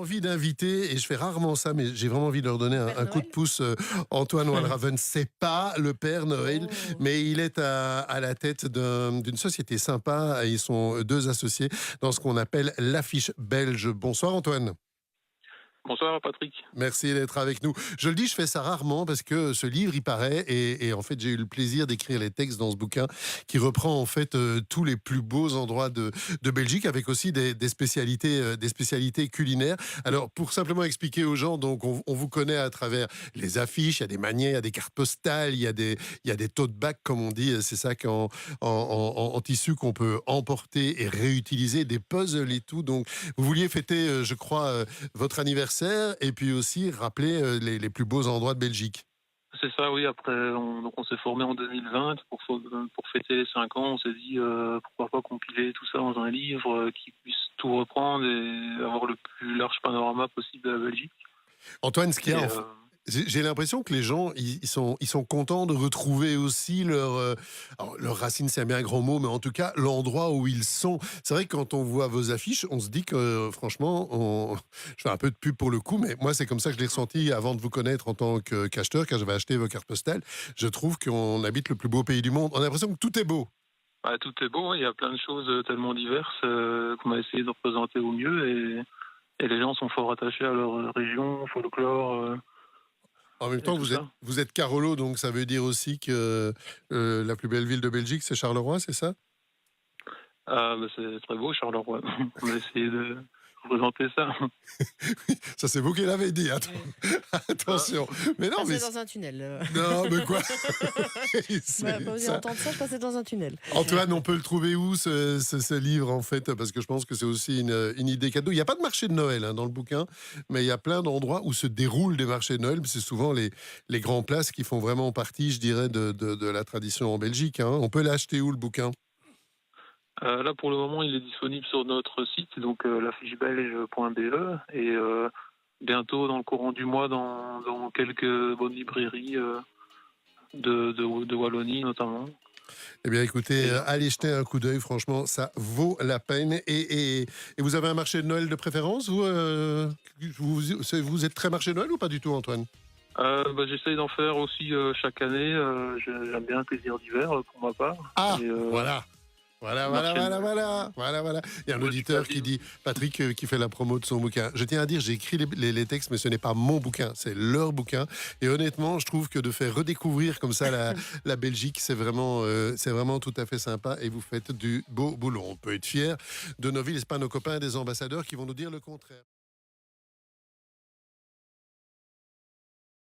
envie d'inviter, et je fais rarement ça, mais j'ai vraiment envie de leur donner Père un coup de Noël? pouce. Antoine Walraven, c'est pas le Père Noël, Oh! mais il est à la tête d'une société sympa. Ils sont deux associés dans ce qu'on appelle l'affiche belge. Bonsoir Antoine. Bonsoir Patrick. Merci d'être avec nous. Je le dis, je fais ça rarement parce que ce livre, il paraît, et en fait, j'ai eu le plaisir d'écrire les textes dans ce bouquin qui reprend en fait tous les plus beaux endroits de Belgique, avec aussi des spécialités culinaires. Alors, pour simplement expliquer aux gens, donc, on vous connaît à travers les affiches, il y a des manières, il y a des cartes postales, il y a des tote bags, comme on dit, c'est ça en tissu qu'on peut emporter et réutiliser, des puzzles et tout. Donc, vous vouliez fêter, je crois, votre anniversaire et puis aussi rappeler les plus beaux endroits de Belgique. C'est ça, oui. Après, on s'est formé en 2020 pour fêter les 5 ans. On s'est dit pourquoi pas compiler tout ça dans un livre qui puisse tout reprendre et avoir le plus large panorama possible de la Belgique. Antoine, ce qu'il Et, y a, j'ai l'impression que les gens, ils sont contents de retrouver aussi alors, leur racine, c'est un bien grand mot, mais en tout cas, l'endroit où ils sont. C'est vrai que quand on voit vos affiches, on se dit que, franchement, je fais un peu de pub pour le coup, mais moi, c'est comme ça que je l'ai ressenti avant de vous connaître en tant qu'acheteur, quand j'avais acheté vos cartes postales. Je trouve qu'on habite le plus beau pays du monde. On a l'impression que tout est beau. tout est beau, hein. Il y a plein de choses tellement diverses qu'on a essayé de représenter au mieux et les gens sont fort attachés à leur région, folklore En même et temps, tout ça. vous êtes Carolo, donc ça veut dire aussi que la plus belle ville de Belgique, c'est Charleroi, c'est ça? C'est très beau, Charleroi. On a essayé de représenter ça. Ça, c'est vous qui l'avez dit. Ouais. Attention. Mais non, mais Passer dans un tunnel. non, mais quoi? Bah, pas osé Ça. entendre ça, je passais dans un tunnel. Antoine, on peut le trouver où ce livre en fait? Parce que je pense que c'est aussi une idée cadeau. Il n'y a pas de marché de Noël dans le bouquin, mais il y a plein d'endroits où se déroulent des marchés de Noël. C'est souvent les grands places qui font vraiment partie, je dirais, de la tradition en Belgique. On peut l'acheter où le bouquin? Là, pour le moment, il est disponible sur notre site, donc l'affichebelge.be, et bientôt, dans le courant du mois, dans quelques bonnes librairies de Wallonie, notamment. Eh bien, écoutez, Et, allez jeter un coup d'œil. Franchement, ça vaut la peine. Et vous avez un marché de Noël de préférence, vous êtes très marché de Noël ou pas du tout, Antoine? j'essaye d'en faire aussi chaque année. J'aime bien le plaisir d'hiver, pour ma part. Ah, Et, voilà. Voilà, voilà, marché de voilà, Noël. voilà, voilà, voilà. Il y a un Ouais, auditeur qui dit, Patrick, qui fait la promo de son bouquin. Je tiens à dire, j'ai écrit les textes, mais ce n'est pas mon bouquin, c'est leur bouquin. Et honnêtement, je trouve que de faire redécouvrir comme ça la Belgique, c'est vraiment tout à fait sympa. Et vous faites du beau boulot. On peut être fiers de nos villes, c'est pas nos copains des ambassadeurs qui vont nous dire le contraire.